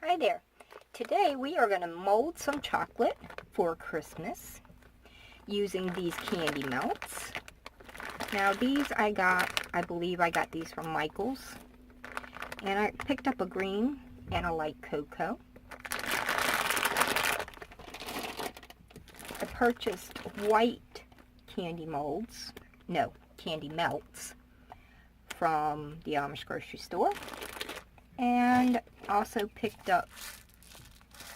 Hi there. Today we are going to mold some chocolate for Christmas using these candy melts. Now these I believe I got these from Michael's. And I picked up a green and a light cocoa. I purchased white candy molds, no, candy melts from the Amish grocery store. And also picked up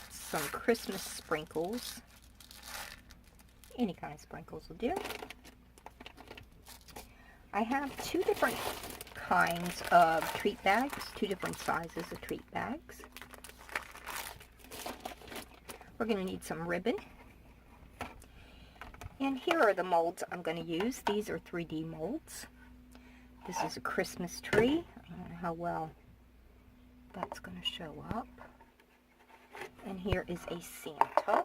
some Christmas sprinkles. Any kind of sprinkles will do. I have two different kinds of treat bags, two different sizes of treat bags. We're going to need some ribbon. And here are the molds I'm going to use. These are 3D molds. This is a Christmas tree. I don't know how well that's going to show up. And here is a Santa.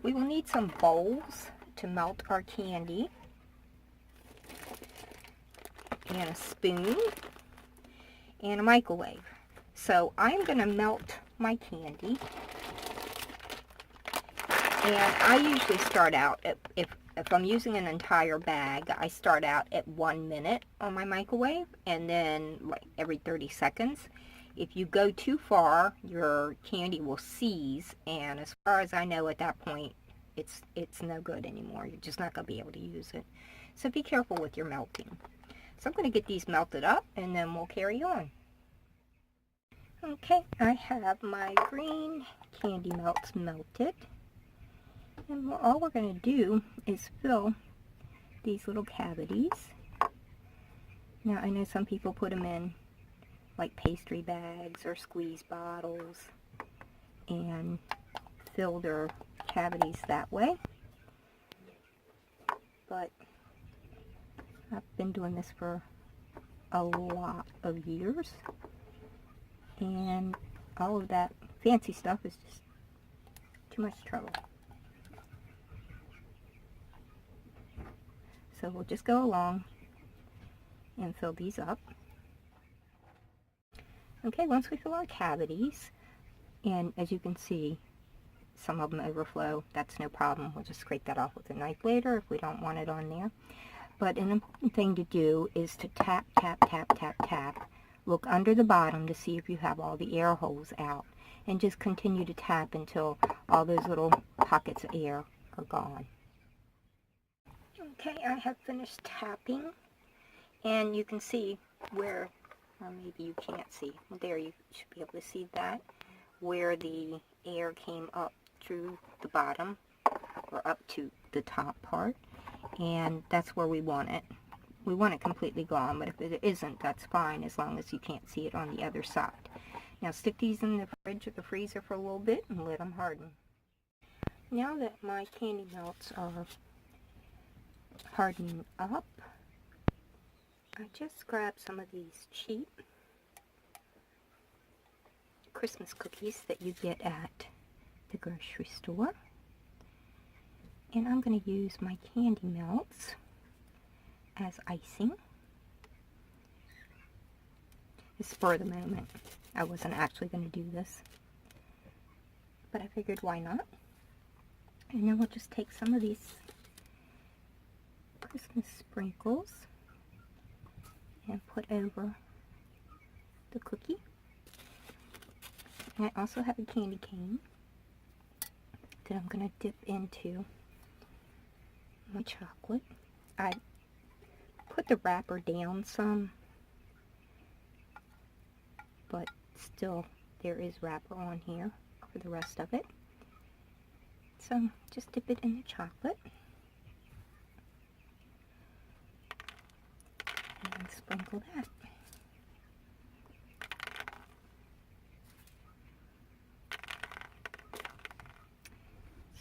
We will need some bowls to melt our candy, and a spoon, and a microwave. So I'm going to melt my candy, and I usually start out at, if I'm using an entire bag, I start out at 1 minute on my microwave, and then like every 30 seconds. If you go too far, your candy will seize, and as far as I know at that point, it's no good anymore. You're just not going to be able to use it. So be careful with your melting. So I'm going to get these melted up, and then we'll carry on. Okay, I have my green candy melts melted. And all we're going to do is fill these little cavities. Now, I know some people put them in like pastry bags or squeeze bottles and fill their cavities that way. But I've been doing this for a lot of years, and all of that fancy stuff is just too much trouble. So we'll just go along and fill these up. Okay, once we fill our cavities, and as you can see, some of them overflow, that's no problem. We'll just scrape that off with a knife later if we don't want it on there. But an important thing to do is to tap, tap, tap, tap, tap. Look under the bottom to see if you have all the air holes out. And just continue to tap until all those little pockets of air are gone. Okay, I have finished tapping, and you can see where, or maybe you can't see, there you should be able to see that, where the air came up through the bottom, or up to the top part, and that's where we want it. We want it completely gone, but if it isn't, that's fine, as long as you can't see it on the other side. Now stick these in the fridge or the freezer for a little bit and let them harden. Now that my candy melts are hardening up, I just grabbed some of these cheap Christmas cookies that you get at the grocery store, and I'm going to use my candy melts as icing. It's spur of the moment. I wasn't actually going to do this, but I figured why not. And then we'll just take some of these Christmas sprinkles and put over the cookie. And I also have a candy cane that I'm going to dip into my chocolate. I put the wrapper down some, but still there is wrapper on here for the rest of it. So just dip it in the chocolate and sprinkle that.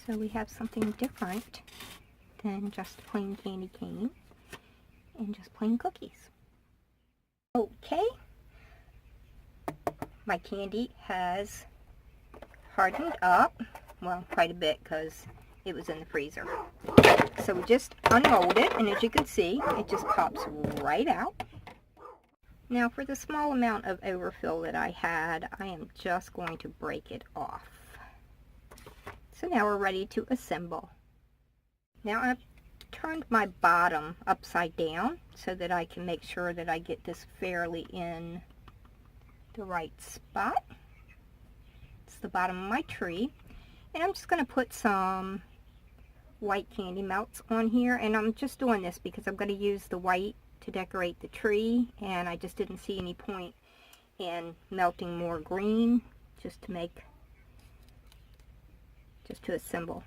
So we have something different than just plain candy cane and just plain cookies. Okay, my candy has hardened up, well, quite a bit because it was in the freezer. So we just unmold it, and as you can see, it just pops right out. Now for the small amount of overfill that I had, I am just going to break it off. So now we're ready to assemble. Now I've turned my bottom upside down so that I can make sure that I get this fairly in the right spot. It's the bottom of my tree. And I'm just going to put some white candy melts on here. And I'm just doing this because I'm going to use the white to decorate the tree. And I just didn't see any point in melting more green just to assemble.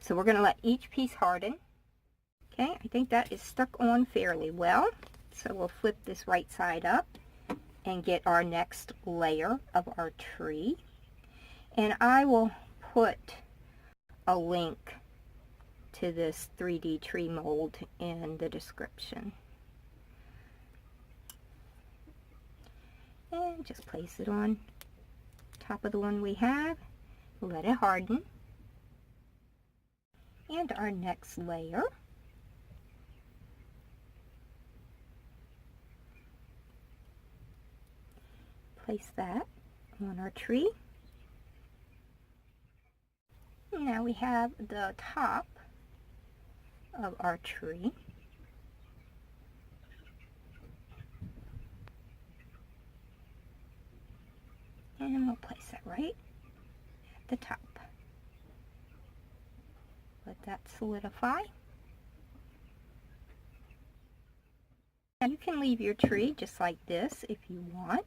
So we're going to let each piece harden. Okay, I think that is stuck on fairly well. So we'll flip this right side up and get our next layer of our tree. And I will put a link to this 3D tree mold in the description. And just place it on top of the one we have. Let it harden. And our next layer. Place that on our tree. Now we have the top of our tree. And we'll place that right at the top. Let that solidify. Now you can leave your tree just like this if you want.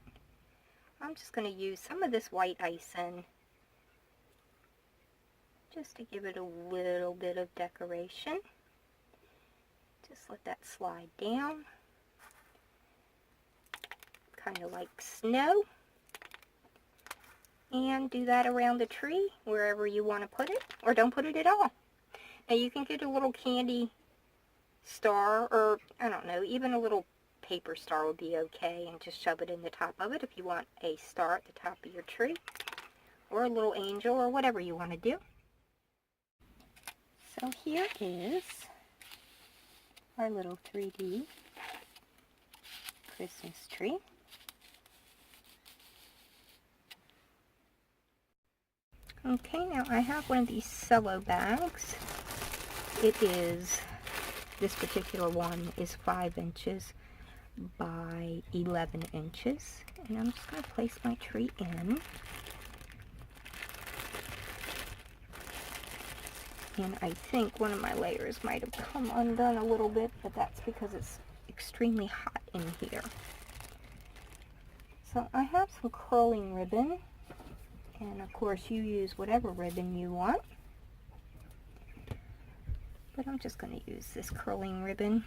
I'm just going to use some of this white icing just to give it a little bit of decoration. Just let that slide down, kind of like snow. And do that around the tree, wherever you want to put it, or don't put it at all. Now you can get a little candy star, or I don't know, even a little paper star would be okay, and just shove it in the top of it if you want a star at the top of your tree, or a little angel, or whatever you want to do. So here is our little 3D Christmas tree. Okay, now I have one of these Cello bags. This particular one is 5 inches by 11 inches. And I'm just going to place my tree in. And I think one of my layers might have come undone a little bit, but that's because it's extremely hot in here. So I have some curling ribbon. And of course you use whatever ribbon you want. But I'm just going to use this curling ribbon.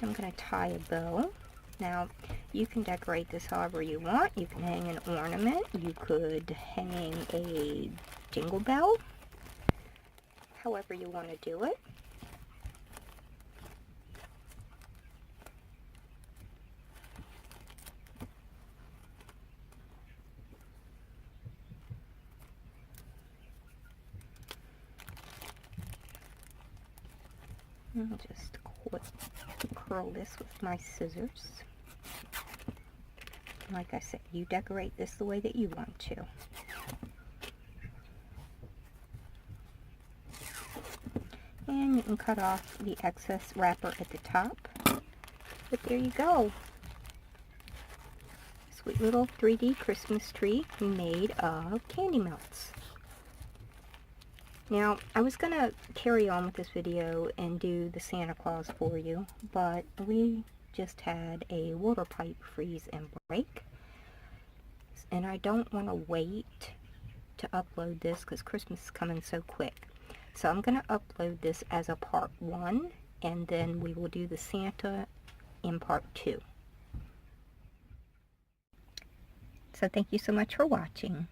I'm going to tie a bow. Now you can decorate this however you want. You can hang an ornament. You could hang a jingle bell. However you want to do it. I'll just curl this with my scissors. Like I said, you decorate this the way that you want to. And you can cut off the excess wrapper at the top. But there you go. Sweet little 3D Christmas tree made of candy melts. Now, I was going to carry on with this video and do the Santa Claus for you, but we just had a water pipe freeze and break. And I don't want to wait to upload this because Christmas is coming so quick. So I'm going to upload this as a part 1, and then we will do the Santa in part 2. So thank you so much for watching.